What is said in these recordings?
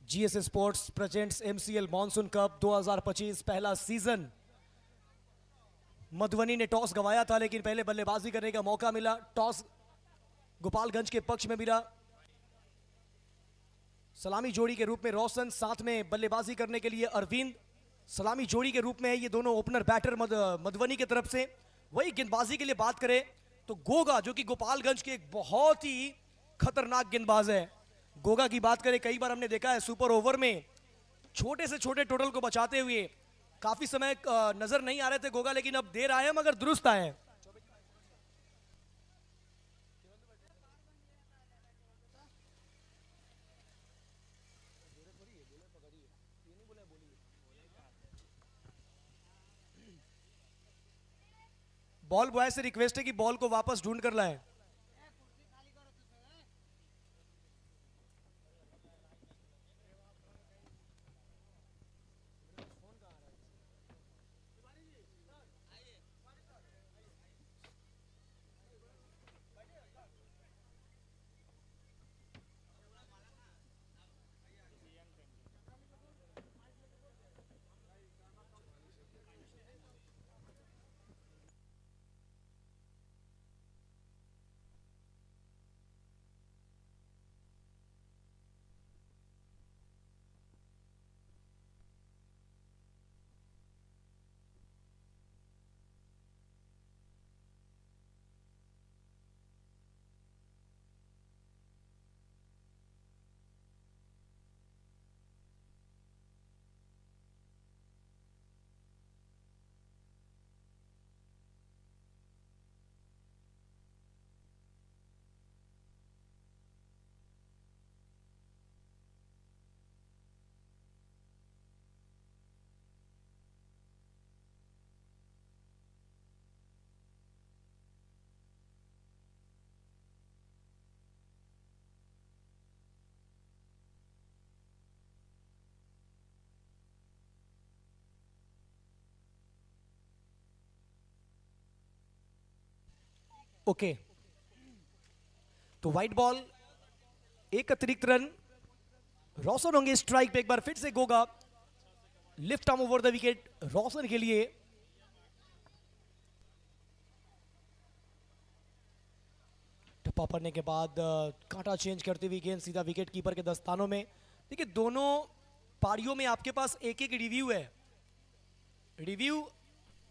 GSA sports presents MCL monsoon cup 2025 पहला season. Madhubani ने toss गंवाया था लेकिन पहले बल्लेबाजी करने का मौका मिला। टॉस गोपालगंज के पक्ष में मिला। सलामी जोड़ी के रूप में रोशन, साथ में बल्लेबाजी करने के लिए अरविंद सलामी जोड़ी के रूप में है। ये दोनों ओपनर बैटर मधुबनी की तरफ से। वही गेंदबाजी के लिए बात करें तो गोगा, जो कि गोपालगंज के एक बहुत ही खतरनाक गेंदबाज है। गोगा की बात करें, कई बार हमने देखा है सुपर ओवर में छोटे से छोटे टोटल को बचाते हुए। काफी समय नजर नहीं आ रहे थे गोगा, लेकिन अब देर आए मगर दुरुस्त आए। बॉल बॉय से रिक्वेस्ट है कि बॉल को वापस ढूंढ कर लाए। ओके, तो व्हाइट बॉल, एक अतिरिक्त रन। रोशन होंगे स्ट्राइक पे। एक बार फिर से Goga, lift arm over the wicket Roshan के लिए। टप्पा पड़ने के बाद कांटा चेंज करते हुए गेंद सीधा विकेट कीपर के दस्तानों में। देखिए, दोनों पारियों में आपके पास एक एक रिव्यू है। रिव्यू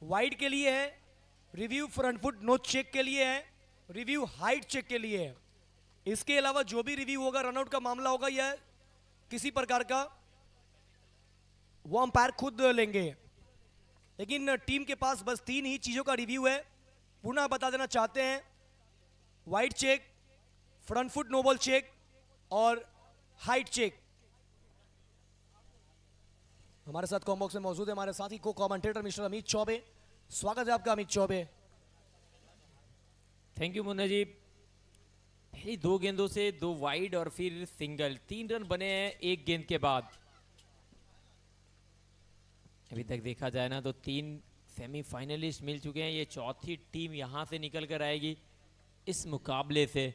वाइड के लिए है, review front foot no check के लिए है, रिव्यू हाइट चेक के लिए है। इसके अलावा जो भी रिव्यू होगा, रनआउट का मामला होगा या किसी प्रकार का, वो अंपायर खुद लेंगे। लेकिन टीम के पास बस 3 ही चीजों का रिव्यू है। पुनः बता देना चाहते हैं, wide check, front foot no ball check और हाइट चेक। हमारे साथ कॉम्बॉक्स में मौजूद है हमारे साथी को कमेंटेटर मिस्टर अमित चौबे। स्वागत है आपका अमित चौबे। Thank you Munna ji. पहली 2 गेंदों से 2 वाइड और फिर सिंगल, 3 रन बने हैं एक गेंद के बाद। अभी तक देखा जाए ना तो 3 सेमीफाइनलिस्ट मिल चुके हैं। ये चौथी टीम यहां से निकल कर आएगी इस मुकाबले से।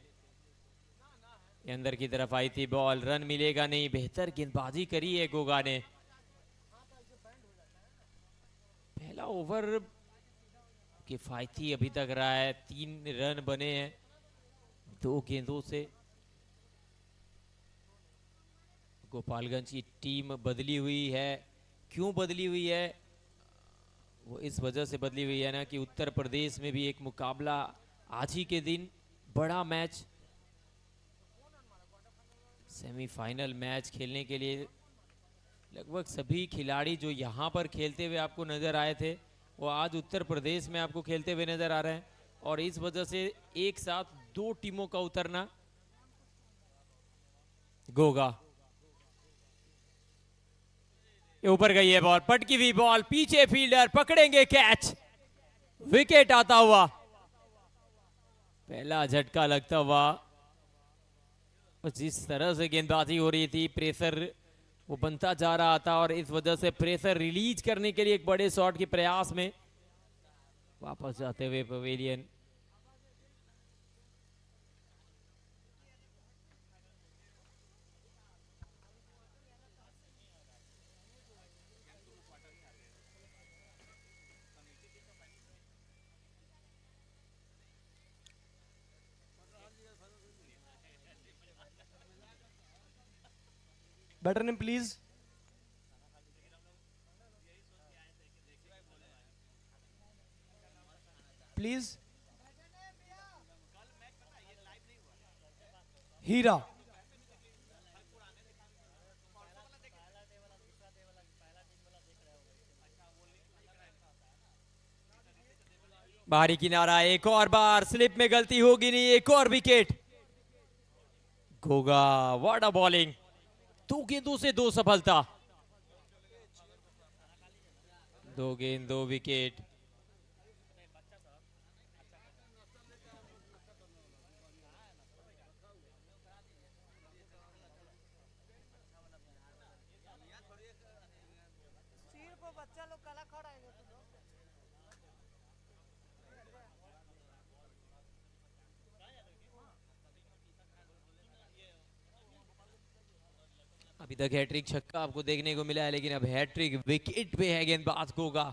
ये अंदर की तरफ आई थी बॉल, रन मिलेगा नहीं। बेहतर गेंदबाजी करी है गोगा ने। पहला ओवर किफायती अभी तक रहा है। 3 रन बने हैं 2 गेंदों से। गोपालगंज की टीम बदली हुई है। क्यों बदली हुई है? वो इस वजह से बदली हुई है ना कि उत्तर प्रदेश में भी एक मुकाबला आज ही के दिन, बड़ा मैच, सेमीफाइनल मैच खेलने के लिए लगभग सभी खिलाड़ी जो यहाँ पर खेलते हुए आपको नजर आए थे वो आज उत्तर प्रदेश में आपको खेलते हुए नजर आ रहे हैं। और इस वजह से एक साथ 2 टीमों का उतरना। गोगा ऊपर गई है बॉल, पटकी हुई बॉल, पीछे फील्डर पकड़ेंगे कैच, विकेट आता हुआ। पहला झटका लगता हुआ। जिस तरह से गेंदबाजी हो रही थी, प्रेशर वो बनता जा रहा था और इस वजह से प्रेशर रिलीज करने के लिए एक बड़े शॉट के प्रयास में वापस जाते हुए pavilion. Batter name please. Please. Heera. बाहरी किनारा, एक और बार स्लिप में गलती होगी नहीं, एक और wicket. Goga, what a bowling. 2 गेंदों से 2 सफलता, 2 गेंद 2 विकेट। अभी तक हैट्रिक छक्का आपको देखने को मिला है, लेकिन अब हैट्रिक विकेट पे है गेंदबाज गोगा।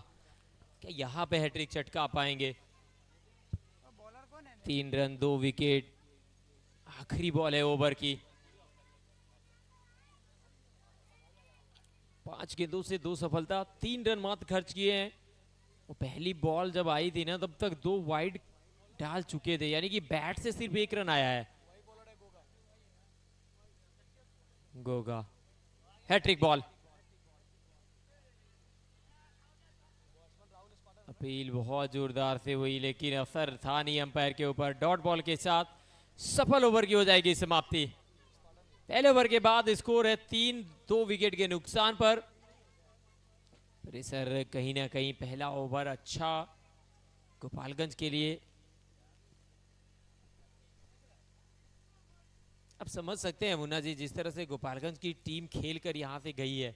क्या यहाँ पे हैट्रिक चटका पाएंगे? 3 रन 2 विकेट, आखिरी बॉल है ओवर की। 5 गेंदों से 2 सफलता, 3 रन मात्र खर्च किए हैं। वो पहली बॉल जब आई थी ना, तब तक 2 वाइड डाल चुके थे, यानी कि बैट से सिर्फ 1 रन आया है। Goga, hat trick ball. अपील बहुत जोरदार से हुई, लेकिन असर था नहीं अंपायर के ऊपर। डॉट बॉल के साथ सफल ओवर की हो जाएगी समाप्ति। पहले ओवर के बाद स्कोर है 3-2 विकेट के नुकसान पर। सर कहीं ना कहीं पहला ओवर अच्छा गोपालगंज के लिए। अब समझ सकते हैं मुन्ना जी, जिस तरह से गोपालगंज की टीम खेलकर यहां से गई है,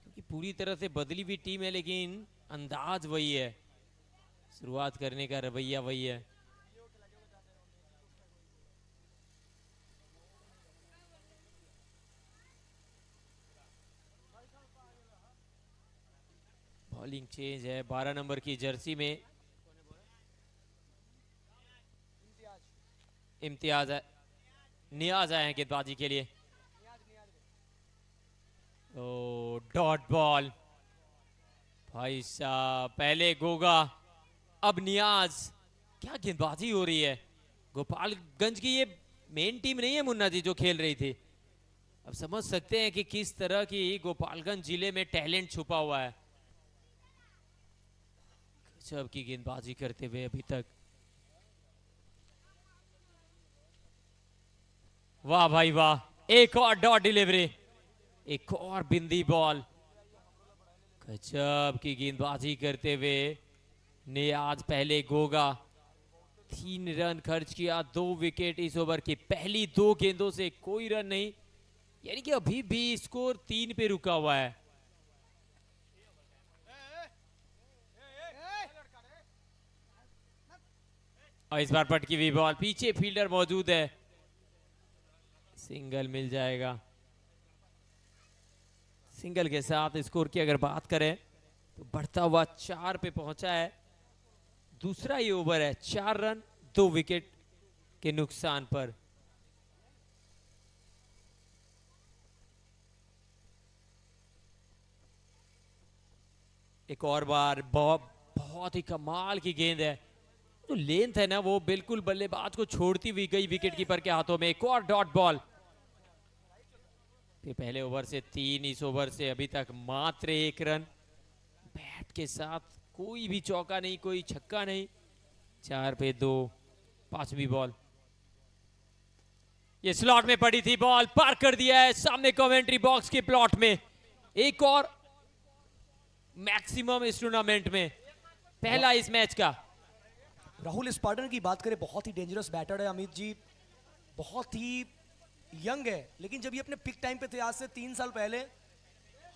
क्योंकि पूरी तरह से बदली हुई टीम है, लेकिन अंदाज वही है, शुरुआत करने का रवैया वही है। बॉलिंग चेंज है 12 नंबर की जर्सी में। इम्तियाज है, नियाज आए हैं गेंदबाजी के लिए। ओ डॉट बॉल, भाई साहब, पहले गोगा अब नियाज। क्या गेंदबाजी हो रही है। गोपालगंज की ये मेन टीम नहीं है मुन्ना जी जो खेल रही थी। अब समझ सकते हैं कि किस तरह की गोपालगंज जिले में टैलेंट छुपा हुआ है। गजब की गेंदबाजी करते हुए अभी तक। वाह भाई वाह, एक और डॉट डिलीवरी, एक और बिंदी बॉल। गजब की गेंदबाजी करते हुए नियाज, पहले गोगा। 3 रन खर्च किया, 2 विकेट इस ओवर की पहली 2 गेंदों से, कोई रन नहीं, यानी कि अभी भी स्कोर 3 पे रुका हुआ है। और इस बार पटकी हुई बॉल, पीछे फील्डर मौजूद है, सिंगल मिल जाएगा। सिंगल के साथ स्कोर की अगर बात करें तो बढ़ता हुआ 4 पे पहुंचा है। दूसरा ये ओवर है, 4 रन 2 विकेट के नुकसान पर। एक और बार बहुत ही कमाल की गेंद है, जो लेंथ है ना वो बिल्कुल बल्लेबाज को छोड़ती हुई गई विकेट कीपर के हाथों में। एक और डॉट बॉल। पहले ओवर से 3, इस ओवर से अभी तक मात्र 1 रन। बैट के साथ कोई भी चौका नहीं, कोई छक्का नहीं। 4 पे 2, 5वीं बॉल। ये स्लॉट में पड़ी थी बॉल, पार कर दिया है सामने कमेंट्री बॉक्स के प्लॉट में। एक और मैक्सिमम इस टूर्नामेंट में, पहला इस मैच का। राहुल स्पार्टन की बात करें, बहुत ही डेंजरस बैटर है अमित जी, बहुत ही यंग है, लेकिन जब ये अपने पिक टाइम पे थे आज से 3 साल पहले,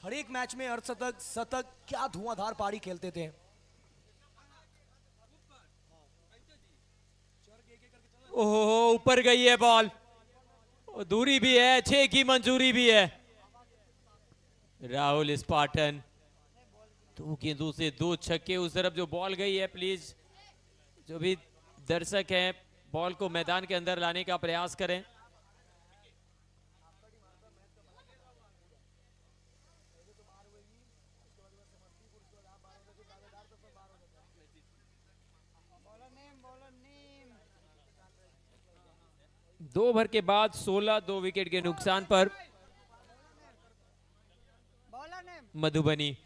हर एक मैच में अर्धशतक, शतक, क्या धुआंधार पारी खेलते थे। ओहो, ऊपर गई है बॉल, दूरी भी है, 6 की मंजूरी भी है। राहुल स्पार्टन, 2 गेंदों से 2 छक्के। उस तरफ जो बॉल गई है, प्लीज जो भी दर्शक हैं बॉल को मैदान के अंदर लाने का प्रयास करें। 2 ओवर के बाद 16 2 विकेट के नुकसान पर मधुबनी।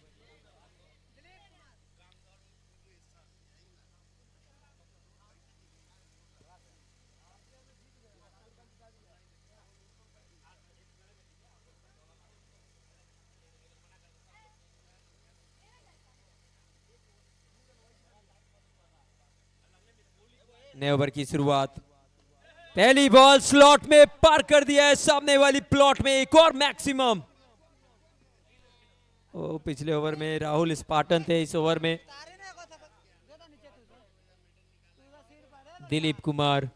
नए ओवर की शुरुआत, पहली बॉल स्लॉट में पार कर दिया है, सामने वाली प्लॉट में एक और मैक्सिमम। ओ पिछले ओवर में राहुल स्पार्टन थे, इस ओवर में दिलीप कुमार।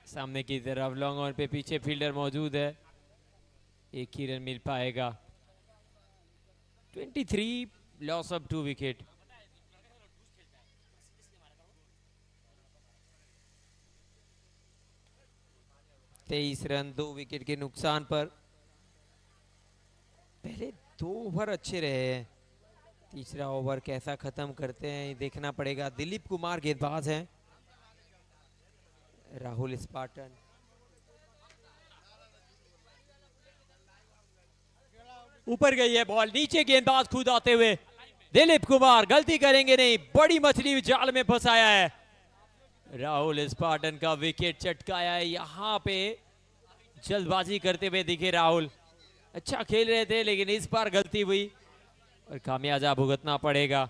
सामने की तरफ लॉन्ग ऑन पे पीछे फील्डर मौजूद है, एक ही रन मिल पाएगा। 23 लॉस ऑफ 2 विकेट। तेईस रन 2 विकेट के नुकसान पर। पहले 2 ओवर अच्छे रहे हैं, तीसरा ओवर कैसा खत्म करते हैं ये देखना पड़ेगा। दिलीप कुमार गेंदबाज हैं, राहुल स्पार्टन। ऊपर गई है बॉल, नीचे गेंदबाज खुद आते हुए दिलीप कुमार गलती करेंगे नहीं, बड़ी मछली जाल में फंसाया है। राहुल स्पार्टन का विकेट चटकाया है, यहां पे जल्दबाजी करते हुए दिखे राहुल। अच्छा खेल रहे थे लेकिन इस बार गलती हुई और खामियाजा भुगतना पड़ेगा।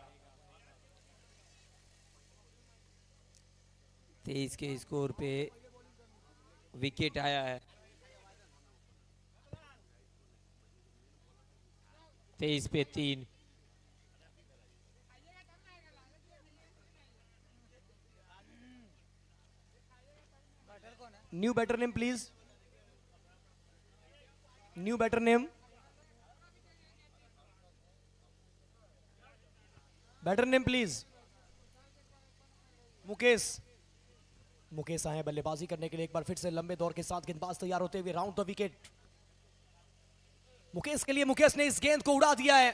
23 के स्कोर पे विकेट आया है। 23 पे 3। New batter name please, new batter name, batter name please. Mukesh, Mukesh आए बल्लेबाजी करने के लिए, एक बार फिर से लंबे दौर के साथ गेंदबाज तैयार होते हुए राउंड द विकेट मुकेश के लिए। मुकेश ने इस गेंद को उड़ा दिया है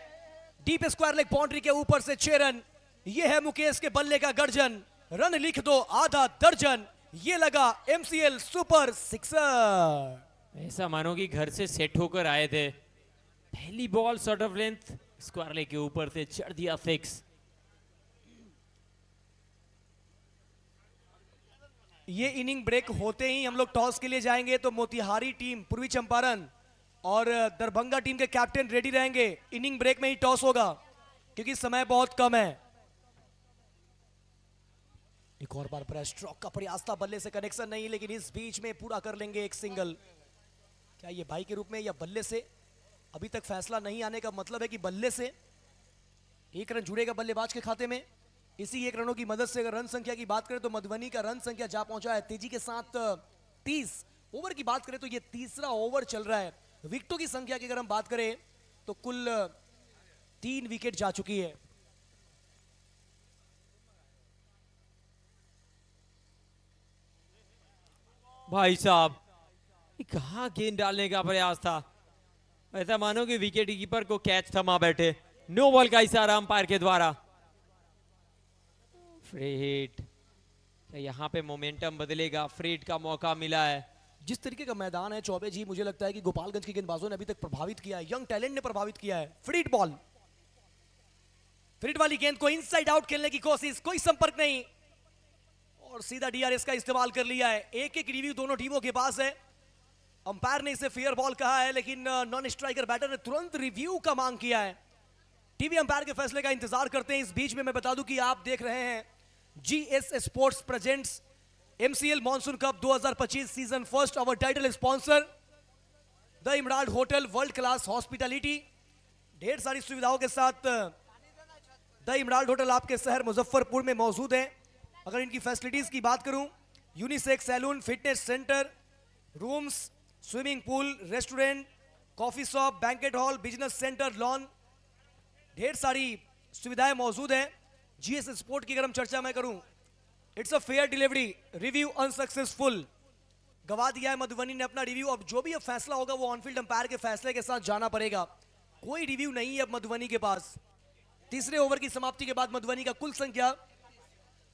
डीप स्क्वायर लेग बाउंड्री के ऊपर से 6 रन। ये है मुकेश के बल्ले का गर्जन, रन लिख दो आधा दर्जन, ये लगा एमसीएल सुपर सिक्सर। ऐसा मानो कि घर से सेट होकर आए थे। पहली ball short of length square leg के ऊपर से चढ़ दिया 6। ये इनिंग ब्रेक होते ही हम लोग टॉस के लिए जाएंगे, तो मोतिहारी टीम, पूर्वी चंपारण और दरभंगा टीम के कैप्टन रेडी रहेंगे। इनिंग ब्रेक में ही टॉस होगा क्योंकि समय बहुत कम है। एक और बार ब्रेस्ट स्ट्रोक का प्रयास था, बल्ले से कनेक्शन नहीं, लेकिन इस बीच में पूरा कर लेंगे एक सिंगल। क्या ये भाई के रूप में या बल्ले से, अभी तक फैसला नहीं आने का मतलब है कि बल्ले से एक रन जुड़ेगा बल्लेबाज के खाते में। इसी एक रनों की मदद से अगर रन संख्या की बात करें तो मधुबनी का रन संख्या जा पहुंचा है तेजी के साथ 30। ओवर की बात करें तो ये तीसरा ओवर चल रहा है। विकेटों की संख्या की अगर हम बात करें तो कुल 3 विकेट जा चुकी है। भाई साहब कहां गेंद डालने का प्रयास था, ऐसा मानो कि विकेट कीपर को कैच थमा बैठे। नो बॉल का इशारा अंपायर के द्वारा। फ्री हिट, यहां पे मोमेंटम बदलेगा, फ्री हिट का मौका मिला है। जिस तरीके का मैदान है चौबे जी, मुझे लगता है कि गोपालगंज के गेंदबाजों ने अभी तक प्रभावित किया है, यंग टैलेंट ने प्रभावित किया है। Free hit ball, free hit वाली गेंद को इनसाइड आउट खेलने की कोशिश, कोई संपर्क नहीं और सीधा डीआरएस का इस्तेमाल कर लिया है। एक एक रिव्यू दोनों टीमों के पास है। अंपायर ने इसे फेयर बॉल कहा है, लेकिन नॉन स्ट्राइकर बैटर ने तुरंत रिव्यू का मांग किया है। टीवी अंपायर के फैसले का इंतजार करते हैं। इस बीच में मैं बता दूं कि आप देख रहे हैं GS sports presents MCL monsoon cup 2025 season first. Our title sponsor the emerald hotel, world class hospitality, ढेर सारी सुविधाओं के साथ द इमराल्ड होटल आपके शहर मुजफ्फरपुर में मौजूद है। अगर इनकी फैसिलिटीज की बात करूं, unisex salon, fitness centre, rooms, swimming pool, restaurant, coffee shop, banquet hall, business centre, lawn, ढेर सारी सुविधाएं मौजूद हैं। जीएस स्पोर्ट की अगर हम चर्चा मैं करूं, it's a fair delivery, review unsuccessful. गवा दिया है मधुबनी ने अपना रिव्यू। अब जो भी अब फैसला होगा वो ऑनफील्ड अंपायर के फैसले के साथ जाना पड़ेगा। कोई रिव्यू नहीं है अब मधुबनी के पास। तीसरे ओवर की समाप्ति के बाद मधुबनी का कुल संख्या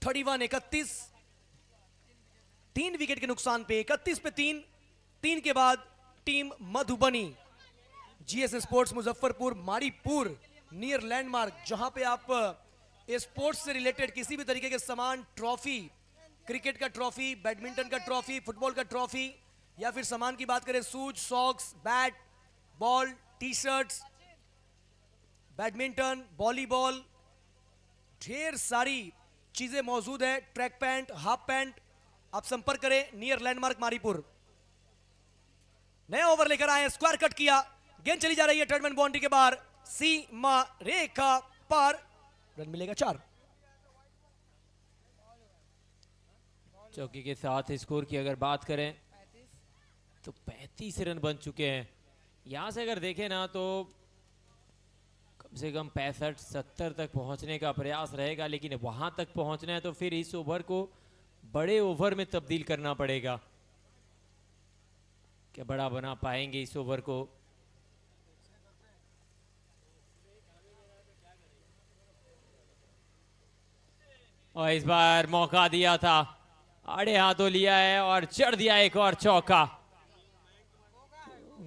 31-31, 3 विकेट के नुकसान पे 31 पे 3, 3 के बाद team Madhubani. GS sports Muzaffarpur Mauripur near landmark, जहां पे आप स्पोर्ट्स से रिलेटेड किसी भी तरीके के सामान, ट्रॉफी, क्रिकेट का ट्रॉफी, बैडमिंटन का ट्रॉफी, फुटबॉल का ट्रॉफी, या फिर सामान की बात करें shoes, socks, bat, ball, T shirts, badminton, volleyball, ढेर सारी चीजें मौजूद है। ट्रैक पैंट, हाफ पैंट, आप संपर्क करें नियर लैंडमार्क मारीपुर। नया ओवर लेकर आए, स्क्वायर कट किया, गेंद चली जा रही है थर्ड मैन बाउंड्री के बाहर, सीमा रेखा पार, रन मिलेगा 4। चौकी के साथ स्कोर की अगर बात करें तो 35 रन बन चुके हैं। यहां से अगर देखें ना तो कम से कम 65-70 तक पहुंचने का प्रयास रहेगा, लेकिन वहां तक पहुंचना है तो फिर इस ओवर को बड़े ओवर में तब्दील करना पड़ेगा। क्या बड़ा बना पाएंगे इस ओवर को? और इस बार मौका दिया था, आड़े हाथों लिया है और चढ़ दिया एक और चौका।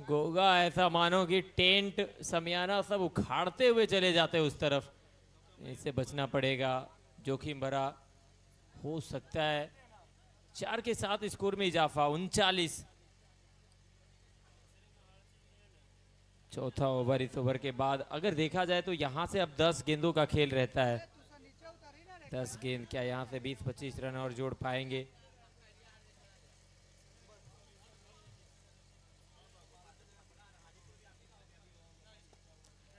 गोगा ऐसा मानो कि टेंट समियाना सब उखाड़ते हुए चले जाते उस तरफ। इससे बचना पड़ेगा, जोखिम भरा हो सकता है। 4 के साथ स्कोर में इजाफा 39। चौथा ओवर, इस ओवर के बाद अगर देखा जाए तो यहां से अब 10 गेंदों का खेल रहता है। 10 गेंद, क्या यहां से 20-25 रन और जोड़ पाएंगे?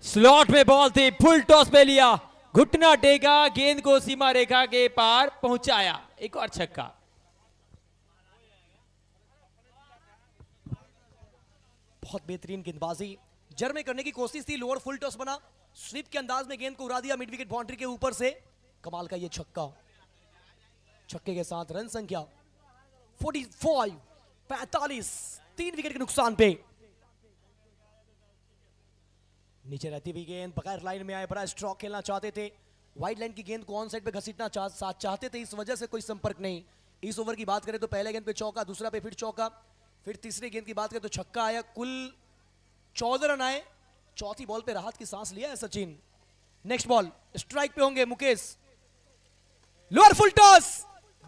स्लॉट में बॉल थी, फुल टॉस में लिया, घुटना टेका, गेंद को सीमा रेखा के पार पहुंचाया, एक और छक्का। बहुत बेहतरीन गेंदबाजी जर में करने की कोशिश थी, लोअर फुल टॉस बना, स्वीप के अंदाज में गेंद को उड़ा दिया मिड विकेट बाउंड्री के ऊपर से। कमाल का ये छक्का, छक्के के साथ रन संख्या 45, 3 विकेट के नुकसान पे। नीचे रहती हुई गेंद बगैर लाइन में आए, बड़ा स्ट्रोक खेलना चाहते थे, वाइड लाइन की गेंद को ऑन साइड पे घसीटना चाहते थे, इस वजह से कोई संपर्क नहीं। इस ओवर की बात करें तो पहले गेंद पे चौका, दूसरा पे फिर चौका, फिर तीसरी गेंद की बात करें तो छक्का आया। कुल 14 रन आए। चौथी बॉल पे राहत की सांस लिया है सचिन। नेक्स्ट बॉल स्ट्राइक पे होंगे मुकेश, लोअर फुल टॉस,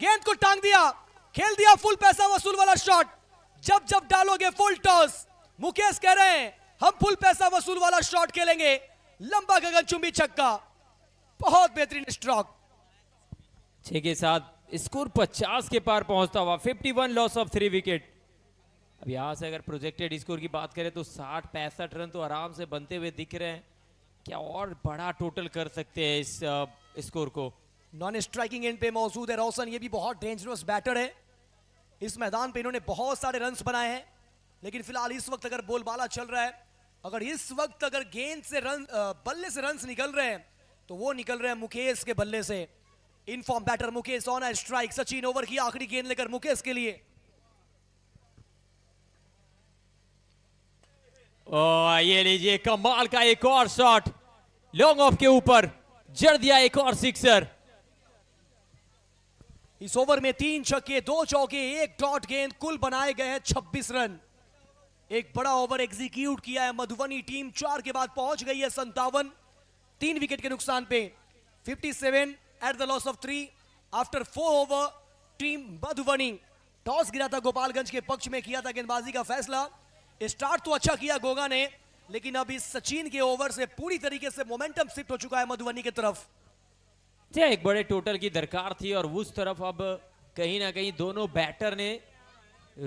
गेंद को टांग दिया, खेल दिया फुल पैसा वसूल वाला शॉट। जब जब डालोगे फुल टॉस, मुकेश कह रहे हैं हम फुल पैसा वसूल वाला शॉट खेलेंगे। लंबा गगनचुंबी छक्का, बहुत बेहतरीन स्ट्रोक। 6 के साथ स्कोर 50 के पार पहुंचता हुआ, 51 लॉस ऑफ 3 विकेट। अब यहां से अगर प्रोजेक्टेड स्कोर की बात करें तो 60-65 रन तो आराम से बनते हुए दिख रहे हैं। क्या और बड़ा टोटल कर सकते हैं इस स्कोर को? नॉन स्ट्राइकिंग एंड पे मौजूद है रोशन, ये भी बहुत डेंजरस बैटर है। इस मैदान पे इन्होंने बहुत सारे रन्स बनाए हैं, लेकिन फिलहाल इस वक्त अगर बोलबाला चल रहा है, अगर इस वक्त अगर गेंद से रन, बल्ले से रन्स निकल रहे हैं तो वो निकल रहे हैं मुकेश के बल्ले से। इनफॉर्म बैटर मुकेश ऑन है स्ट्राइक। सचिन ओवर की आखिरी गेंद लेकर मुकेश के लिए। ये लीजिए, कमाल का एक और शॉट, लॉन्ग ऑफ के ऊपर जड़ दिया एक और सिक्सर। इस ओवर में 3 छक्के, 2 चौके, 1 डॉट गेंद, कुल बनाए गए हैं 26 रन। एक बड़ा ओवर एग्जीक्यूट किया है मधुबनी टीम। 4 के बाद पहुंच गई है 57, 3 विकेट के नुकसान पे। 57 at the loss of 3 after 4 over. Team Madhubani, toss गिरा था गोपालगंज के पक्ष में, किया था गेंदबाजी का फैसला। स्टार्ट तो अच्छा किया गोगा ने, लेकिन अब इस सचिन के ओवर से पूरी तरीके से मोमेंटम शिफ्ट हो चुका है मधुबनी की तरफ। एक बड़े टोटल की दरकार थी और उस तरफ अब कहीं ना कहीं दोनों बैटर ने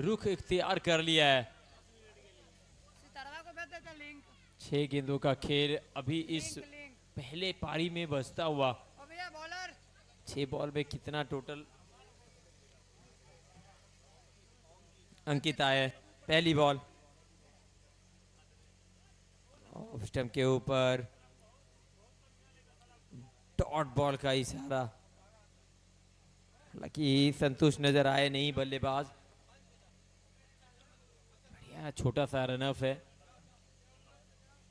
रुख इख्तियार कर लिया है। 6 गेंदों का खेल अभी इस पहले पारी में बचता हुआ। 6 बॉल में कितना टोटल अंकित आया है? पहली बॉल ऑफ स्टंप के ऊपर, डॉट बॉल का इशारा, हालांकि संतुष्ट नजर आए नहीं बल्लेबाज। छोटा सा रनअप है।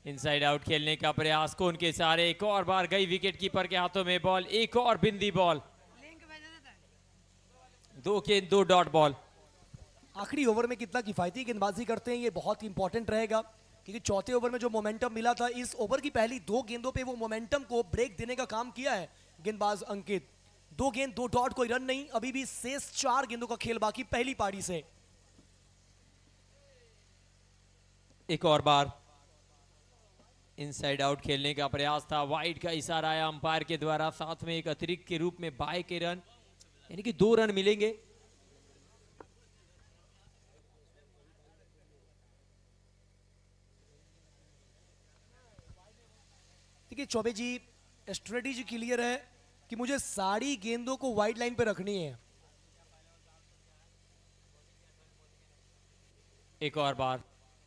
इनसाइड आउट खेलने का प्रयास कौन के सारे, एक और बार गई विकेट कीपर के हाथों में बॉल, एक और बिंदी बॉल, 2 गेंद 2 डॉट बॉल। आखिरी ओवर में कितना किफायती गेंदबाजी करते हैं ये बहुत इंपॉर्टेंट रहेगा, क्योंकि चौथे ओवर में जो मोमेंटम मिला था, इस ओवर की पहली 2 गेंदों पे वो मोमेंटम को ब्रेक देने का काम किया है गेंदबाज अंकित। 2 गेंद 2 डॉट, कोई रन नहीं, अभी भी शेष 4 गेंदों का खेल बाकी पहली पारी से। एक और बार इनसाइड आउट खेलने का प्रयास था, वाइड का इशारा आया अंपायर के द्वारा, साथ में एक अतिरिक्त के रूप में बाय के रन, यानी कि 2 रन मिलेंगे। देखिए चौबे जी, स्ट्रेटेजी क्लियर है कि मुझे सारी गेंदों को वाइड लाइन पे रखनी है। एक और बार,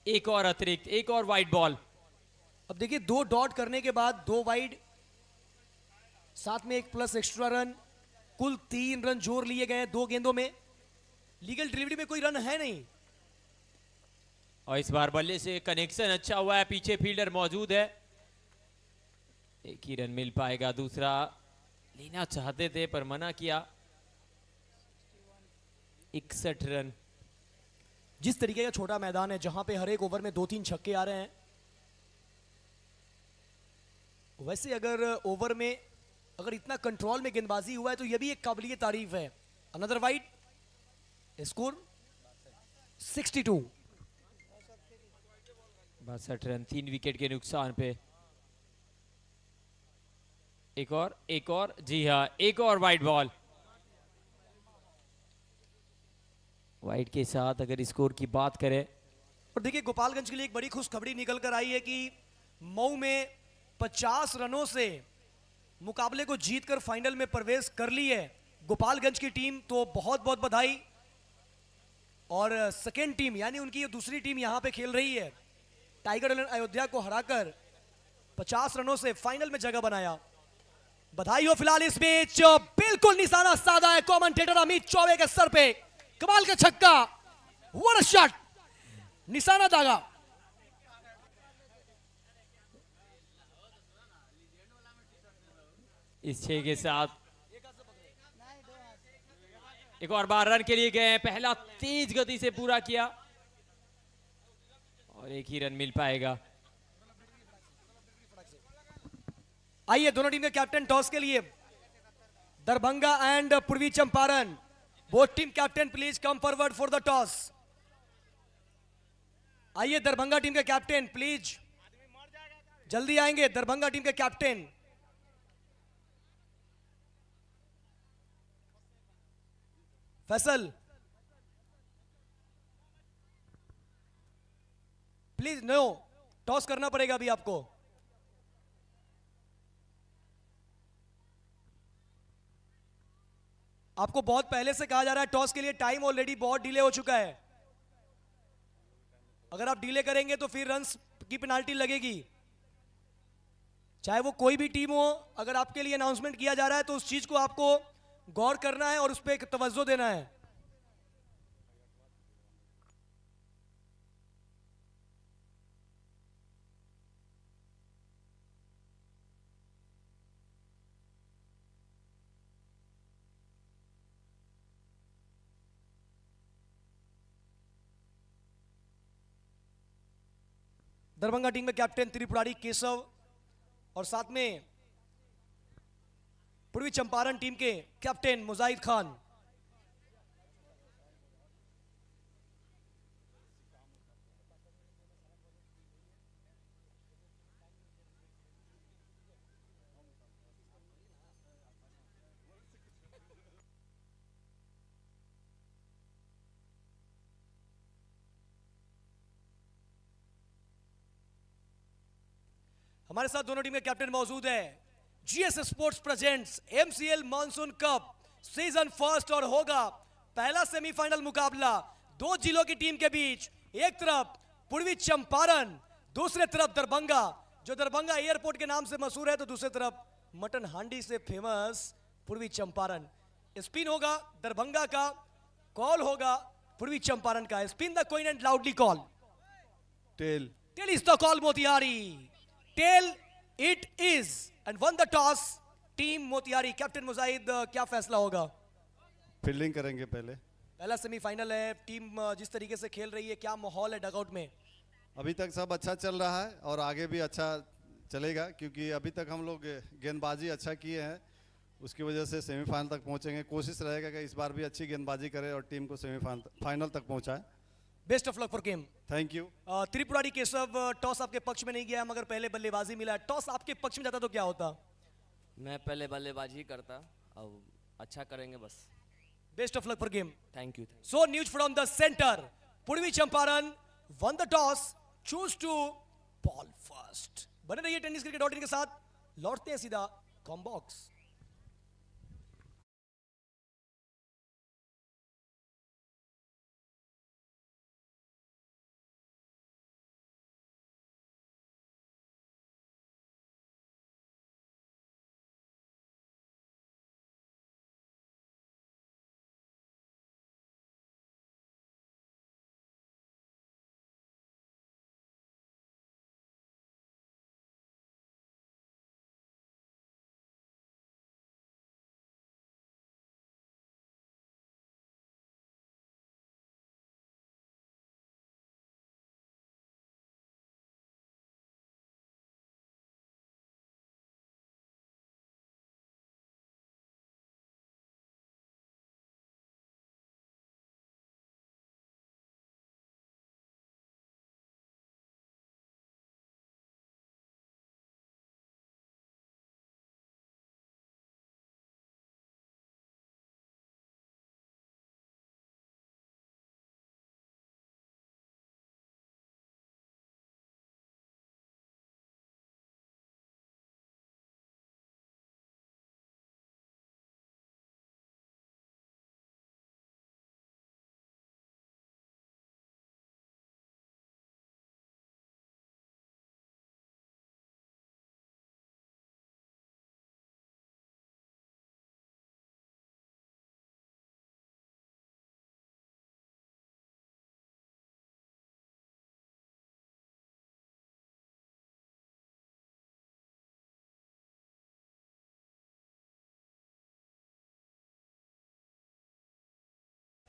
एक और अतिरिक्त, एक और वाइड बॉल। अब देखिए 2 डॉट करने के बाद 2 वाइड, साथ में एक प्लस एक्स्ट्रा रन, कुल 3 रन जोड़ लिए गए 2 गेंदों में। लीगल डिलीवरी में कोई रन है नहीं, और इस बार बल्ले से कनेक्शन अच्छा हुआ है, पीछे फील्डर मौजूद है, एक ही रन मिल पाएगा, दूसरा लेना चाहते थे पर मना किया। 61 रन। जिस तरीके का छोटा मैदान है जहां पे हर एक ओवर में 2-3 छक्के आ रहे हैं, वैसे अगर ओवर में अगर इतना कंट्रोल में गेंदबाजी हुआ है तो यह भी एक काबिलियत तारीफ है। Another wide, score 62। 62 run, 3 wicket के नुकसान पे। एक और, जी हाँ, एक और वाइड बॉल। वाइड के साथ अगर स्कोर की बात करें, और देखिए गोपालगंज के लिए एक बड़ी खुशखबरी निकल कर आई है कि मऊ में 50 रनों से मुकाबले को जीतकर फाइनल में प्रवेश कर ली है गोपालगंज की टीम, तो बहुत बहुत बधाई। और सेकेंड टीम यानी उनकी दूसरी टीम यहां पे खेल रही है, टाइगर अयोध्या को हराकर 50 रनों से फाइनल में जगह बनाया। बधाई हो। फिलहाल इस मैच बिल्कुल निशाना साधा है कमेंटेटर अमित चौबे के सर पे, कमाल का छक्का, व्हाट अ शॉट, निशाना दागा। इस 6 के साथ एक और बार रन के लिए गए, पहला तेज गति से पूरा किया और एक ही रन मिल पाएगा। आइए दोनों टीम के कैप्टन टॉस के लिए, Darbhanga and Purvi Champaran, both team captain please come forward for the toss. आइए दरभंगा टीम के कैप्टन प्लीज जल्दी आएंगे, दरभंगा टीम के captain. Faisal please, no, toss करना पड़ेगा अभी आपको। आपको बहुत पहले से कहा जा रहा है टॉस के लिए, टाइम ऑलरेडी बहुत डिले हो चुका है। अगर आप डिले करेंगे तो फिर रन्स की पेनाल्टी लगेगी, चाहे वो कोई भी टीम हो। अगर आपके लिए अनाउंसमेंट किया जा रहा है तो उस चीज को आपको गौर करना है और उस पर एक तवज्जो देना है। दरभंगा टीम में कैप्टन त्रिपुरारी केशव और साथ में पूर्वी चंपारण टीम के कैप्टन मुजाहिद खान। हमारे साथ दोनों टीम के कैप्टन मौजूद है। GS sports presents MCL monsoon cup season first और होगा पहला सेमीफाइनल मुकाबला 2 जिलों की टीम के बीच। एक तरफ पूर्वी चंपारण, दूसरे तरफ दरभंगा, जो दरभंगा एयरपोर्ट के नाम से मशहूर है, तो दूसरे तरफ मटन हांडी से फेमस पूर्वी चंपारण। स्पिन होगा दरभंगा का, कॉल होगा पूर्वी चंपारण का। Spin the coin and loudly call. Tail. Tail is the call, Motiari. Tail it is. And won the toss. Team Motiari. Captain Mujahid, क्या फैसला होगा? फील्डिंग करेंगे पहले. पहला सेमीफाइनल है. टीम जिस तरीके से खेल रही है, क्या माहौल है डगआउट में? अभी तक सब अच्छा चल रहा है और आगे भी अच्छा चलेगा क्योंकि अभी तक हम लोग गेंदबाजी अच्छा किए हैं. उसकी वजह से सेमीफाइनल तक पहुंचेंगे. कोशिश रहेगा कि इस बार भी अच्छी गेंदबाजी करें और टीम को सेमीफाइनल तक पहुंचाए. Best of luck for game. Thank you. Tripurari Keshav, toss आपके पक्ष में नहीं गया मगर पहले बल्लेबाजी मिला. टॉस आपके पक्ष में जाता तो क्या होता? मैं पहले बल्लेबाजी ही करता. अब अच्छा करेंगे बस. Best of luck for game. Thank you. So news from the center. पूर्वी Champaran won the toss, choose to ball first. बने रहिए TennisCricket.in के साथ. लौटते हैं सीधा कॉम्बॉक्स.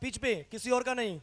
पिच पे किसी और का नहीं.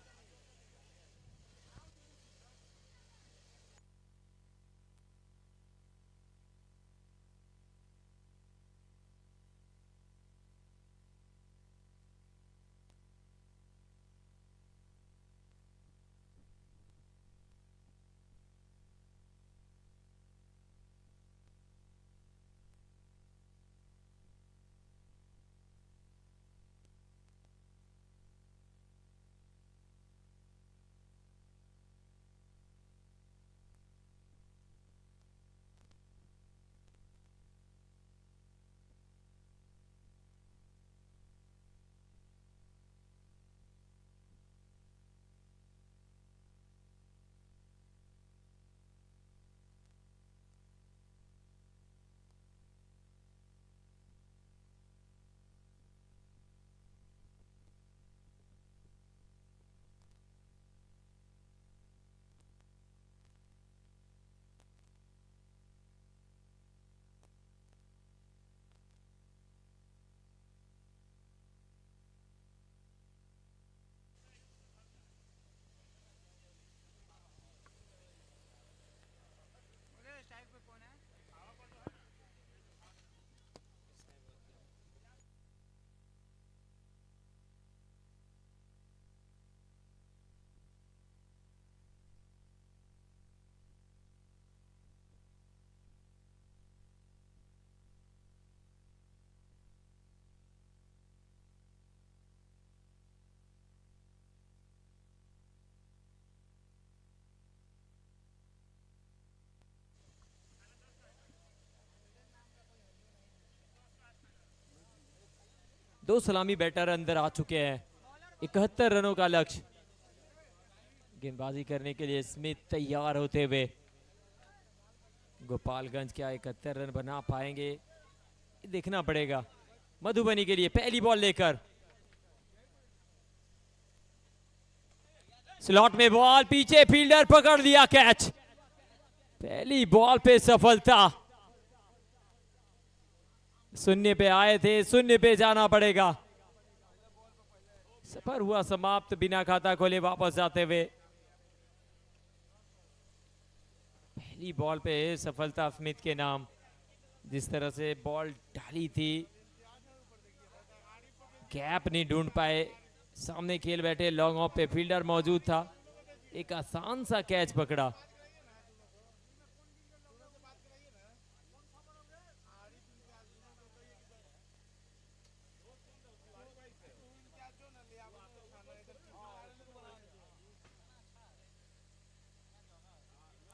दो सलामी बैटर अंदर आ चुके हैं. 71 रनों का लक्ष्य. गेंदबाजी करने के लिए स्मिथ तैयार होते हुए. गोपालगंज क्या 71 रन बना पाएंगे देखना पड़ेगा. मधुबनी के लिए पहली बॉल लेकर स्लॉट में बॉल, पीछे फील्डर पकड़ लिया कैच. पहली बॉल पे सफलता, शून्य पे आए थे, शून्य पे जाना पड़ेगा। सफर हुआ समाप्त, बिना खाता खोले वापस जाते हुए। पहली बॉल पे सफलता स्मिथ के नाम। जिस तरह से बॉल डाली थी, गैप नहीं ढूंढ पाए, सामने खेल बैठे लॉन्ग ऑफ पे फील्डर मौजूद था, एक आसान सा कैच पकड़ा।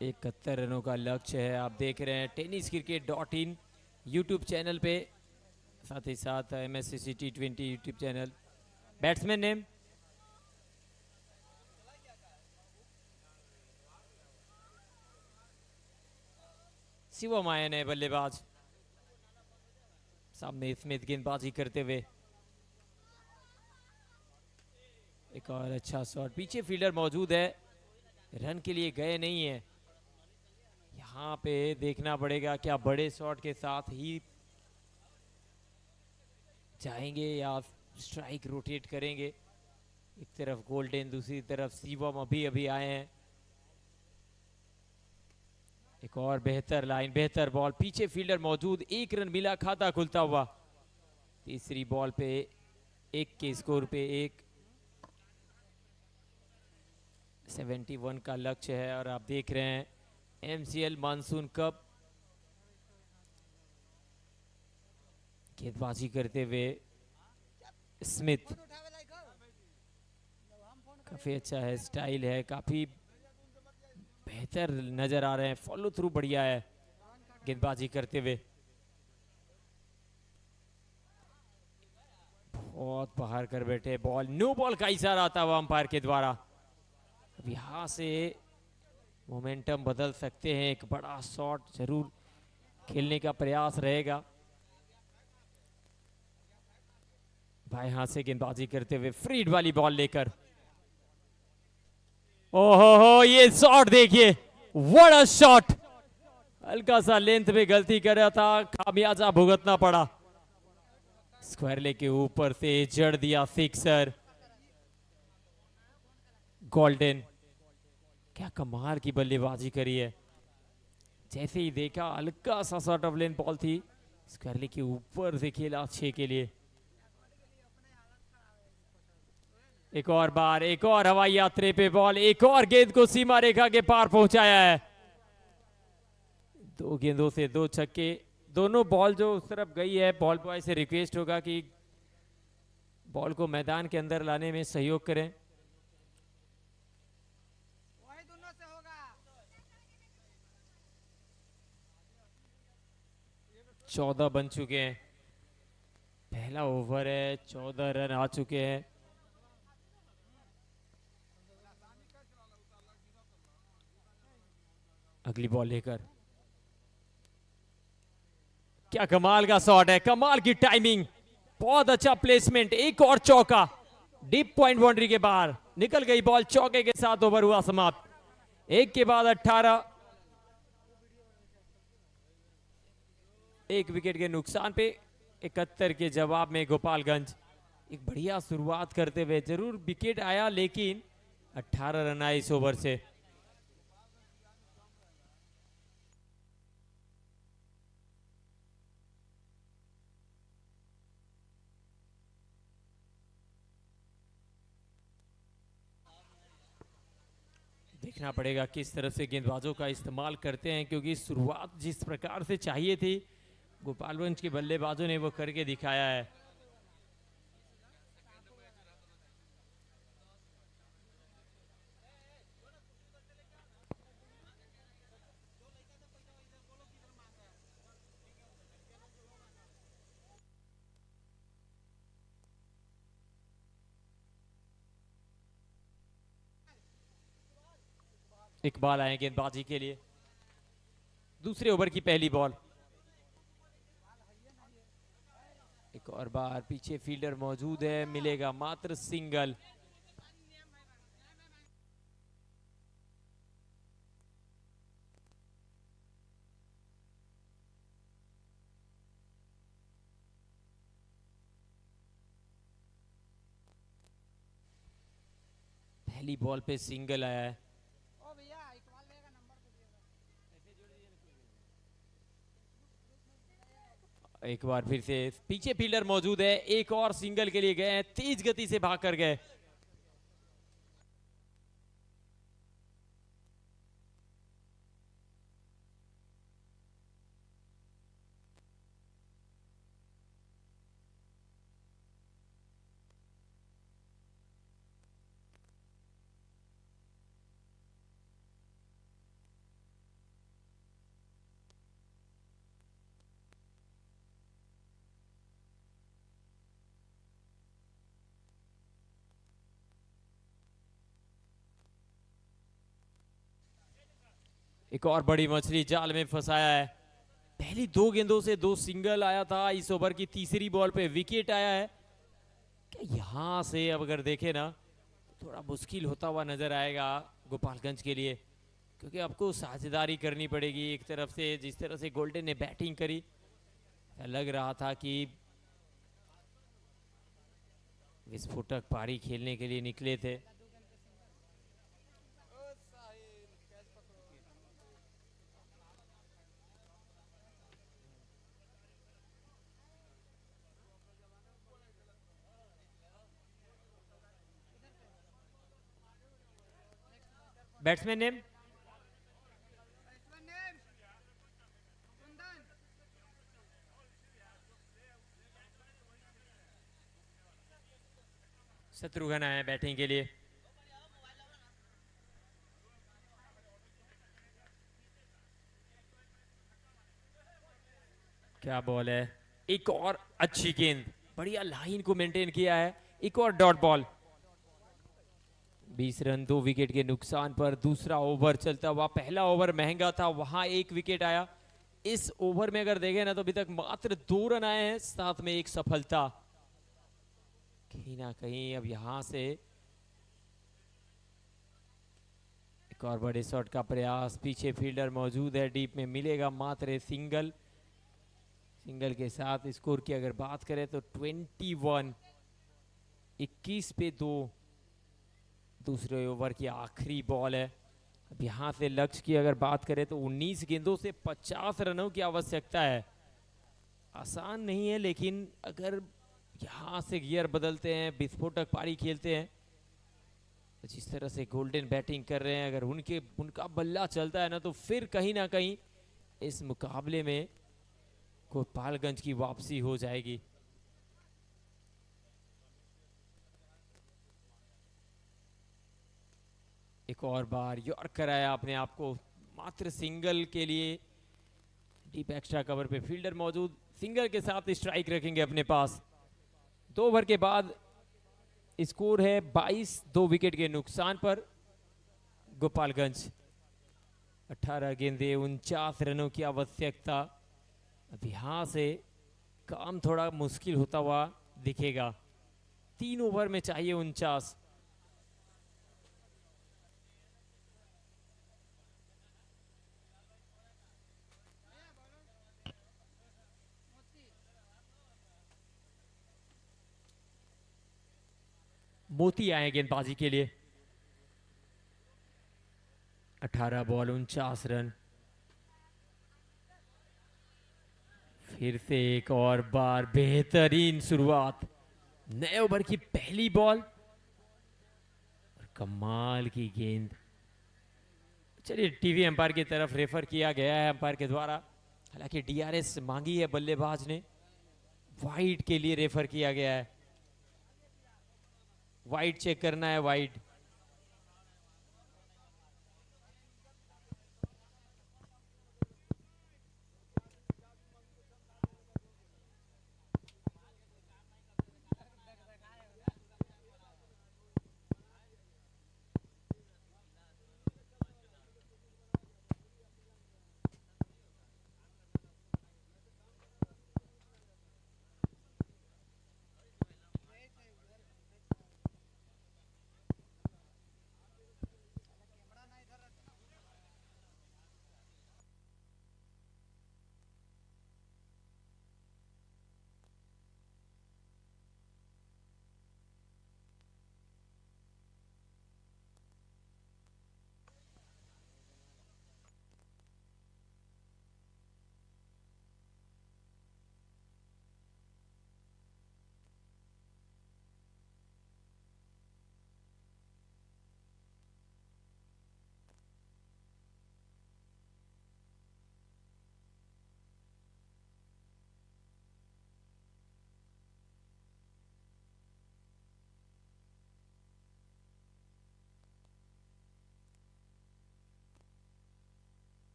इकहत्तर रनों का लक्ष्य है। आप देख रहे हैं TennisCricket.in यूट्यूब चैनल पे, साथ ही साथ MSCC T20 YouTube channel. Batsman name Shivam ion है बल्लेबाज। सामने स्मिथ गेंदबाजी करते हुए। एक और अच्छा शॉट, पीछे फील्डर मौजूद है, रन के लिए गए नहीं है। यहाँ पे देखना पड़ेगा क्या बड़े शॉट के साथ ही जाएंगे या स्ट्राइक रोटेट करेंगे। एक तरफ गोल्डन, दूसरी तरफ शिवम अभी अभी आए हैं। एक और बेहतर लाइन, बेहतर बॉल, पीछे फील्डर मौजूद, एक रन मिला, खाता खुलता हुआ। तीसरी बॉल पे एक के स्कोर पे एक, 71 का लक्ष्य है। और आप देख रहे हैं MCL मानसून कप गेंदबाजी करते हुए स्मिथ। काफी अच्छा है, स्टाइल है, काफी बेहतर नजर आ रहे हैं, फॉलो थ्रू बढ़िया है गेंदबाजी करते हुए। बहुत बाहर कर बैठे बॉल, नो बॉल का इशारा आता हुआ अंपायर के द्वारा। अब यहां से मोमेंटम बदल सकते हैं, एक बड़ा शॉट जरूर खेलने का प्रयास रहेगा। बाएं हाथ से गेंदबाजी करते हुए फ्रीड वाली बॉल लेकर, ओहो ये शॉट देखिए, व्हाट अ शॉट। हल्का सा लेंथ में गलती कर रहा था, खामियाजा भुगतना पड़ा। स्क्वायर लेग के ऊपर से जड़ दिया सिक्सर। गोल्डन, क्या कमाल की बल्लेबाजी करी है। जैसे ही देखा, हल्का सा शॉर्ट ऑफ लेंथ बॉल थी, स्क्वायर लेग के ऊपर से खेला 6 के लिए। एक और बार, एक और हवाई यात्रे पे बॉल, एक और गेंद को सीमा रेखा के पार पहुंचाया है। 2 गेंदों से 2 छक्के। दोनों बॉल जो उस तरफ गई है, बॉल बॉय से रिक्वेस्ट होगा कि बॉल को मैदान के अंदर लाने में सहयोग करें। 14 बन चुके हैं, पहला ओवर है, 14 रन आ चुके हैं। अगली बॉल लेकर, क्या कमाल का शॉट है, कमाल की टाइमिंग, बहुत अच्छा प्लेसमेंट। एक और चौका, डीप पॉइंट बाउंड्री के बाहर निकल गई बॉल, चौके के साथ ओवर हुआ समाप्त। एक के बाद 18, एक विकेट के नुकसान पे 71 के जवाब में गोपालगंज एक बढ़िया शुरुआत करते हुए, जरूर विकेट आया लेकिन 18 रन आए इस ओवर से। देखना पड़ेगा किस तरह से गेंदबाजों का इस्तेमाल करते हैं, क्योंकि शुरुआत जिस प्रकार से चाहिए थी गोपालगंज के बल्लेबाजों ने वो करके दिखाया है। इकबाल आए गेंदबाजी के लिए, दूसरे ओवर की पहली बॉल। एक और बार, पीछे फील्डर मौजूद है, मिलेगा मात्र सिंगल। पहली बॉल पे सिंगल आया है। एक बार फिर से पीछे फील्डर मौजूद है, एक और सिंगल के लिए गए हैं, तेज गति से भाग कर गए। एक और बड़ी मछली जाल में फंसाया है। पहली दो गेंदों से दो सिंगल आया था, इस ओवर की तीसरी बॉल पे विकेट आया है। क्या यहां से अब अगर देखे ना तो थोड़ा मुश्किल होता हुआ नजर आएगा गोपालगंज के लिए, क्योंकि आपको साझेदारी करनी पड़ेगी। एक तरफ से जिस तरह से गोल्डन ने बैटिंग करी, लग रहा था कि विस्फोटक पारी खेलने के लिए निकले थे। बैट्समैन नेम शत्रुघ्न आए बैटिंग के लिए। क्या बॉल है, एक और अच्छी गेंद, बढ़िया लाइन को मेंटेन किया है। एक और डॉट बॉल, 20 रन 2 विकेट के नुकसान पर दूसरा ओवर चलता हुआ। पहला ओवर महंगा था, वहां एक विकेट आया। इस ओवर में अगर देखें ना तो अभी तक मात्र 2 रन आए हैं, साथ में एक सफलता। कहीं ना कहीं अब यहां से एक और बड़े शॉट का प्रयास, पीछे फील्डर मौजूद है, डीप में मिलेगा मात्र सिंगल। सिंगल के साथ स्कोर की अगर बात करें तो 21, 21 पे 2। दूसरे ओवर की आखिरी बॉल है। अब यहां से लक्ष्य की अगर बात करें तो 19 गेंदों से 50 रनों की आवश्यकता है। आसान नहीं है, लेकिन अगर यहां से गियर बदलते हैं, विस्फोटक पारी खेलते हैं, तो जिस तरह से गोल्डन बैटिंग कर रहे हैं, अगर उनका बल्ला चलता है ना तो फिर कहीं ना कहीं इस मुकाबले में गोपालगंज की वापसी हो जाएगी। एक और बार यॉर्क कराया अपने आप को, मात्र सिंगल के लिए। डीप एक्स्ट्रा कवर पे फील्डर मौजूद, सिंगल के साथ स्ट्राइक रखेंगे अपने पास। 2 ओवर के बाद स्कोर है 22, 2 विकेट के नुकसान पर गोपालगंज। 18 गेंदे 49 रनों की आवश्यकता। अब यहां से काम थोड़ा मुश्किल होता हुआ दिखेगा। 3 ओवर में चाहिए 49। मोती आए गेंदबाजी के लिए। 18 बॉल 49 रन। फिर से एक और बार बेहतरीन शुरुआत, नए ओवर की पहली बॉल और कमाल की गेंद। चलिए टीवी अंपायर की तरफ रेफर किया गया है अंपायर के द्वारा, हालांकि डीआरएस मांगी है बल्लेबाज ने, वाइड के लिए रेफर किया गया है। वाइड चेक करना है, wide.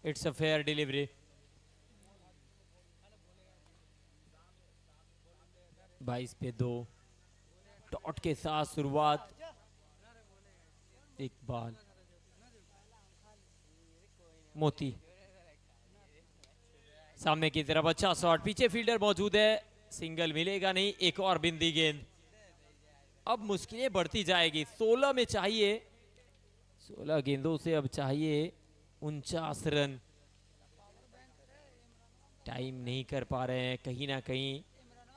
It's a fair delivery. 22 पे 2 डॉट के साथ शुरुआत। इकबाल, मोती सामने की तरफ, अच्छा शॉट, पीछे फील्डर मौजूद है, सिंगल मिलेगा नहीं। एक और बिंदी गेंद, अब मुश्किलें बढ़ती जाएगी। 16 में चाहिए, 16 गेंदों से अब चाहिए 49 रन। टाइम नहीं कर पा रहे हैं, कहीं ना कहीं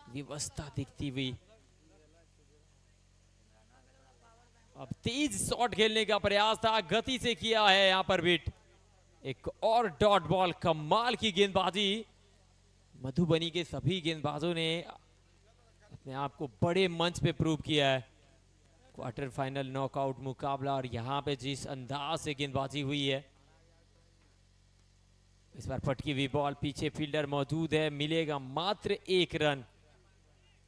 व्यवस्था दिखती हुई। अब तेज शॉट खेलने का प्रयास था, गति से किया है यहां पर बिट। एक और डॉट बॉल, कमाल की गेंदबाजी। मधुबनी के सभी गेंदबाजों ने अपने आप को बड़े मंच पे प्रूव किया है। क्वार्टर फाइनल नॉकआउट मुकाबला, और यहां पे जिस अंदाज से गेंदबाजी हुई है। इस बार पटकी हुई बॉल, पीछे फील्डर मौजूद है, मिलेगा मात्र 1 रन।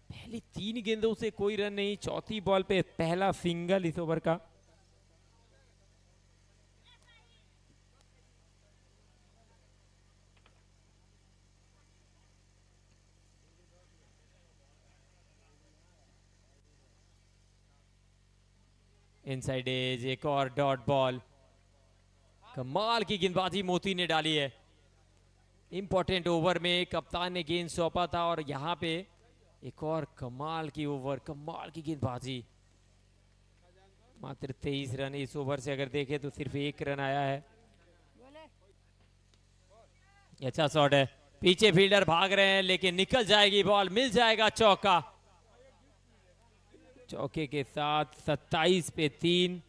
पहली 3 गेंदों से कोई रन नहीं, चौथी बॉल पे पहला सिंगल इस ओवर का। इनसाइड एज, एक और डॉट बॉल। कमाल की गेंदबाजी मोती ने डाली है। इंपॉर्टेंट ओवर में कप्तान ने गेंद सौंपा था, और यहां पे एक और कमाल की ओवर, कमाल की गेंदबाजी। मात्र 23 रन इस ओवर से अगर देखें तो सिर्फ 1 रन आया है। अच्छा शॉट है, पीछे फील्डर भाग रहे हैं, लेकिन निकल जाएगी बॉल, मिल जाएगा चौका। चौके के साथ 27 पे 3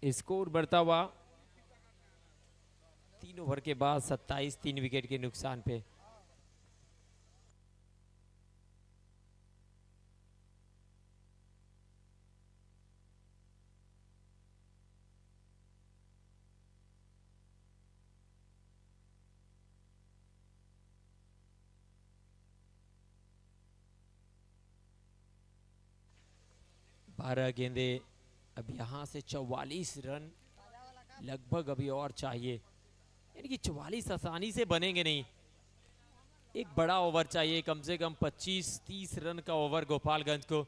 स्कोर बढ़ता हुआ। 3 ओवर के बाद 27, 3 विकेट के नुकसान पे। बारह गेंदे, अब यहां से 44 रन लगभग अभी और चाहिए। यानी कि 44 आसानी से बनेंगे नहीं, एक बड़ा ओवर चाहिए, कम से कम 25-30 रन का ओवर गोपालगंज को,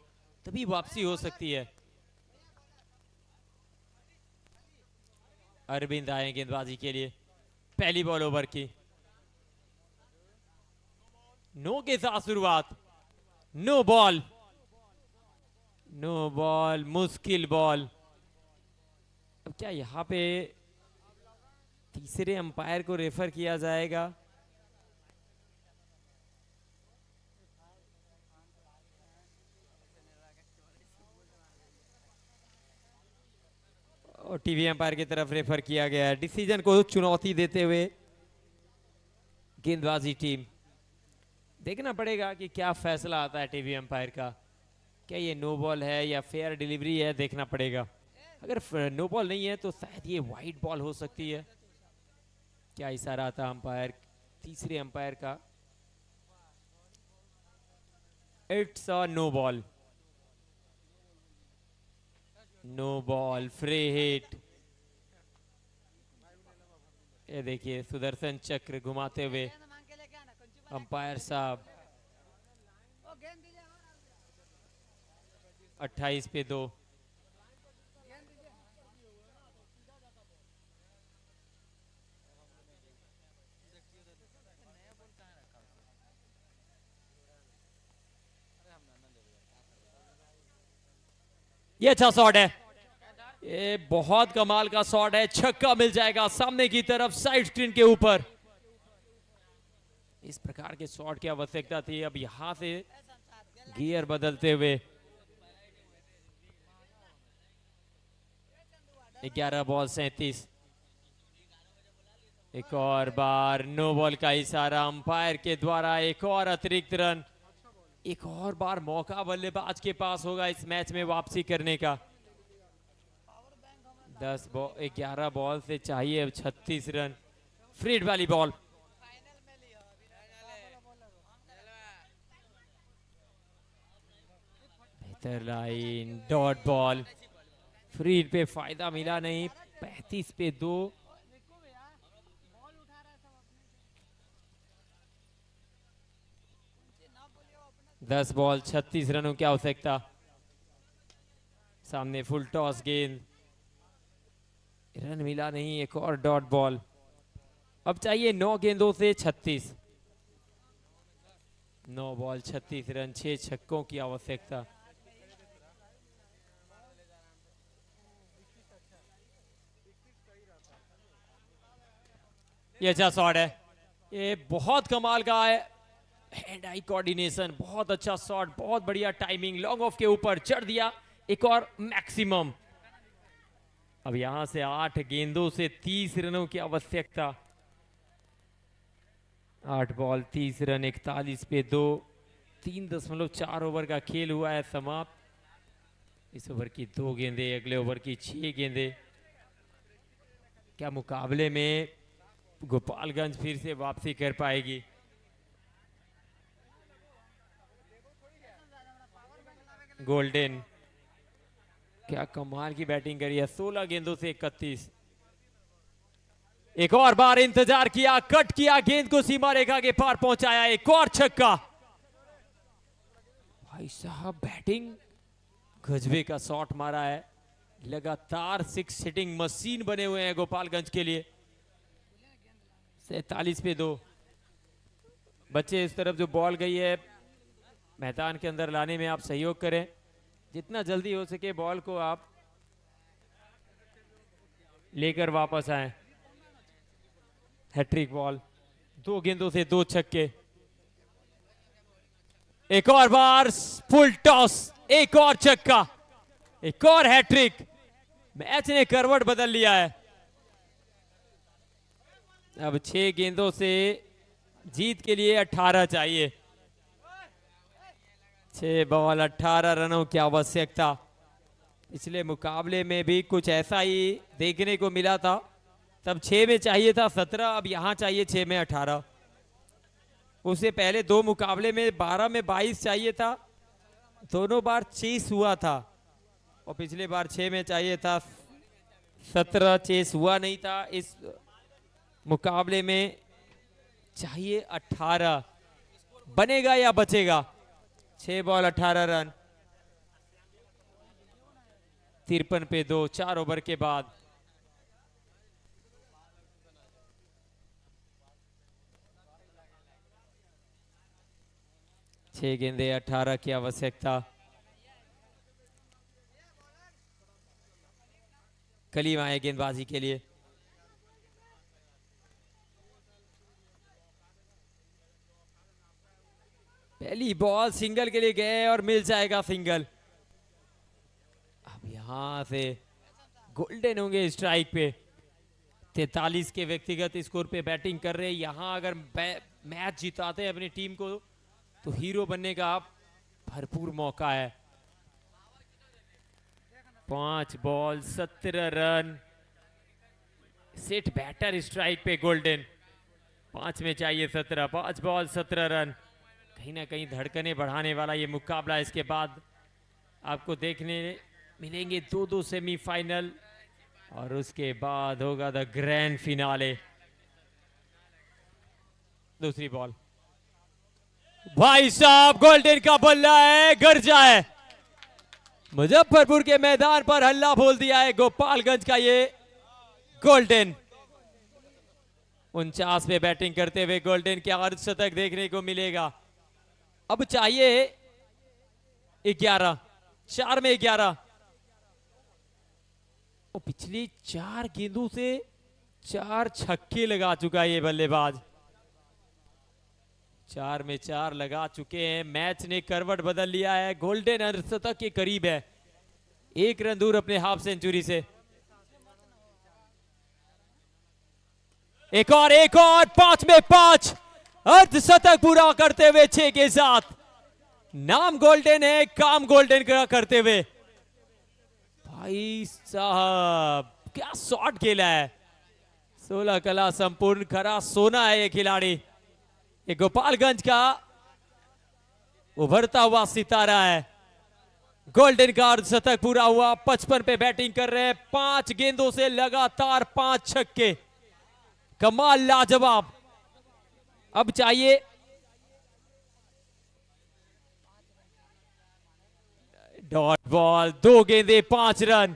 तभी वापसी हो सकती है। अरविंद आए गेंदबाजी के लिए, पहली बॉल ओवर की। नो के साथ शुरुआत, नो बॉल, नो बॉल, मुश्किल बॉल। अब क्या यहां पे तीसरे अंपायर को रेफर किया जाएगा? और टीवी अंपायर की तरफ रेफर किया गया है। डिसीजन को चुनौती देते हुए गेंदबाजी टीम, देखना पड़ेगा कि क्या फैसला आता है टीवी अंपायर का। क्या ये नो बॉल है या फेयर डिलीवरी है, देखना पड़ेगा। अगर नो बॉल नहीं है तो शायद ये वाइड बॉल हो सकती है। क्या इशारा था अंपायर, तीसरे अंपायर का? It's a no ball, no ball, free hit. ये देखिए सुदर्शन चक्र घुमाते हुए अंपायर साहब। 28 पे 2। ये अच्छा शॉट है, ये बहुत कमाल का शॉट है, छक्का मिल जाएगा सामने की तरफ साइड स्क्रीन के ऊपर। इस प्रकार के शॉट की आवश्यकता थी। अब यहां से गियर बदलते हुए 11 बॉल 37। एक और बार नो बॉल का इशारा अंपायर के द्वारा, एक और अतिरिक्त रन। एक और बार मौका बल्लेबाज के पास होगा इस मैच में वापसी करने का। 11 बॉल से चाहिए अब 36 रन। फ्रीड वाली बॉल, बेहतर लाइन, डॉट बॉल। फ्रीड पे फायदा मिला नहीं। 35 पे 2 10 बॉल 36 रनों की आवश्यकता। सामने फुल टॉस गेंद, रन मिला नहीं, एक और डॉट बॉल। अब चाहिए 9 गेंदों से 36। 9 बॉल 36 रन, 6 छक्कों की आवश्यकता। ये अच्छा शॉट है, ये बहुत कमाल का है। हैंड आई कोऑर्डिनेशन, बहुत अच्छा शॉट, बहुत बढ़िया टाइमिंग, लॉन्ग ऑफ के ऊपर चढ़ दिया, एक और मैक्सिमम। अब यहां से 8 गेंदों से 30 रनों की आवश्यकता। 8 बॉल 30 रन, 41 पे 2, 3.4 ओवर का खेल हुआ है समाप्त। इस ओवर की 2 गेंदे, अगले ओवर की 6 गेंदे। क्या मुकाबले में गोपालगंज फिर से वापसी कर पाएगी? गोल्डन क्या कमाल की बैटिंग करी है, 16 गेंदों से 31। एक और बार इंतजार किया, कट किया, गेंद को सीमा रेखा के पार पहुंचाया, एक और छक्का। भाई साहब बैटिंग गजबे का शॉट मारा है, लगातार 6 हिटिंग मशीन बने हुए हैं गोपालगंज के लिए। 47 पे 2। बच्चे इस तरफ जो बॉल गई है मैदान के अंदर लाने में आप सहयोग करें, जितना जल्दी हो सके बॉल को आप लेकर वापस आए। हैट्रिक बॉल, 2 गेंदों से 2 छक्के। एक और बार फुल टॉस, एक और छक्का, एक और हैट्रिक। मैच ने करवट बदल लिया है। अब 6 गेंदों से जीत के लिए 18 चाहिए। 6 बॉल 18 रनों की आवश्यकता। पिछले मुकाबले में भी कुछ ऐसा ही देखने को मिला था, तब 6 में चाहिए था 17, अब यहां चाहिए 6 में 18। उससे पहले 2 मुकाबले में 12 में 22 चाहिए था, दोनों बार चेस हुआ था। और पिछले बार 6 में चाहिए था 17, चेस हुआ नहीं था। इस मुकाबले में चाहिए 18। बनेगा या बचेगा? 6 बॉल 18 रन, 53 पे 2, 4 ओवर के बाद। छह गेंदे 18 की आवश्यकता। कलीम आए गेंदबाजी के लिए। पहली बॉल सिंगल के लिए गए और मिल जाएगा सिंगल। अब यहां से गोल्डन होंगे स्ट्राइक पे। 43 के व्यक्तिगत स्कोर पे बैटिंग कर रहे हैं। यहां अगर मैच जिताते हैं अपनी टीम को तो हीरो बनने का भरपूर मौका है। 5 ball 17 run, set batter strike पे गोल्डन। 5 में चाहिए 17, 5 बॉल 17 रन। कहीं ना कहीं धड़कने बढ़ाने वाला ये मुकाबला। इसके बाद आपको देखने मिलेंगे 2-2 सेमीफाइनल और उसके बाद होगा द ग्रैंड फिनाले। दूसरी बॉल, भाई साहब गोल्डन का बल्ला है, गर्जा है। मुजफ्फरपुर के मैदान पर हल्ला बोल दिया है गोपालगंज का ये गोल्डन। 49 पे बैटिंग करते हुए गोल्डन के अर्धशतक देखने को मिलेगा। अब चाहिए 11, 4 में 11। और पिछली 4 गेंदों से 4 छक्के लगा चुका है ये बल्लेबाज। 4 में 4 लगा चुके हैं। मैच ने करवट बदल लिया है, गोल्डन अर्धशतक के करीब है, 1 रन दूर अपने हाफ सेंचुरी से। एक और 5 में 5, अर्धशतक पूरा करते हुए 6 के साथ। नाम गोल्डन है, काम गोल्डन का करते हुए। भाई साहब क्या शॉट खेला है। 16 कला संपूर्ण, खरा सोना है ये खिलाड़ी। ये गोपालगंज का उभरता हुआ सितारा है। गोल्डन का अर्धशतक पूरा हुआ। 55 पे बैटिंग कर रहे हैं। 5 गेंदों से लगातार 5 छक्के, कमाल, लाजवाब। अब चाहिए डॉट बॉल, 2 गेंदे 5 रन,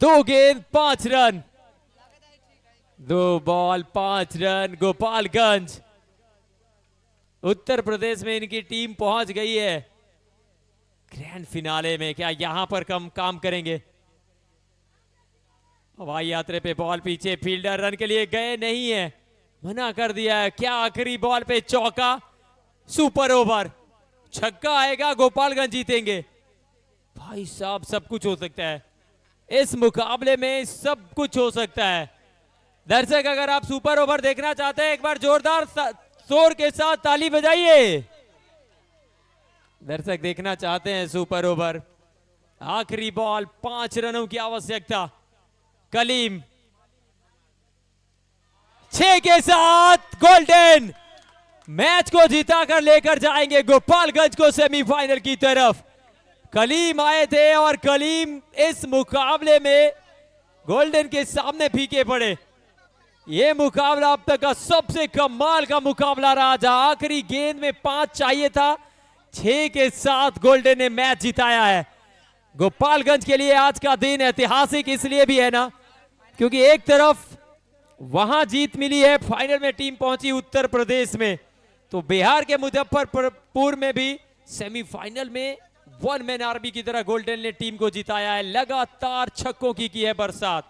2 गेंद 5 run, 2 ball 5 run. Gopalganj, Uttar Pradesh में इनकी टीम पहुंच गई है ग्रैंड फिनाले में। क्या यहां पर कम काम करेंगे? हवाई यात्रा पे बॉल पीछे, फील्डर रन के लिए गए नहीं है, मना कर दिया है। क्या आखिरी बॉल पे चौका, सुपर ओवर, छक्का आएगा, गोपालगंज जीतेंगे। भाई साहब सब कुछ हो सकता है इस मुकाबले में, सब कुछ हो सकता है। दर्शक अगर आप सुपर ओवर देखना चाहते हैं एक बार जोरदार शोर के साथ ताली बजाइए। दर्शक देखना चाहते हैं सुपर ओवर। आखिरी बॉल, 5 रनों की आवश्यकता। कलीम 6 के साथ गोल्डन, मैच को जीता कर लेकर जाएंगे गोपालगंज को सेमीफाइनल की तरफ। कलीम आए थे और कलीम इस मुकाबले में गोल्डन के सामने फीके पड़े। ये मुकाबला अब तक का सबसे कमाल का मुकाबला रहा, जहां आखिरी गेंद में 5 चाहिए था, 6 के साथ गोल्डन ने मैच जिताया है। गोपालगंज के लिए आज का दिन ऐतिहासिक इसलिए भी है ना, क्योंकि एक तरफ वहां जीत मिली है, फाइनल में टीम पहुंची उत्तर प्रदेश में, तो बिहार के मुजफ्फरपुर में भी सेमीफाइनल में 1 मैन आर्मी की तरह गोल्डन ने टीम को जिताया है। लगातार छक्कों की है बरसात।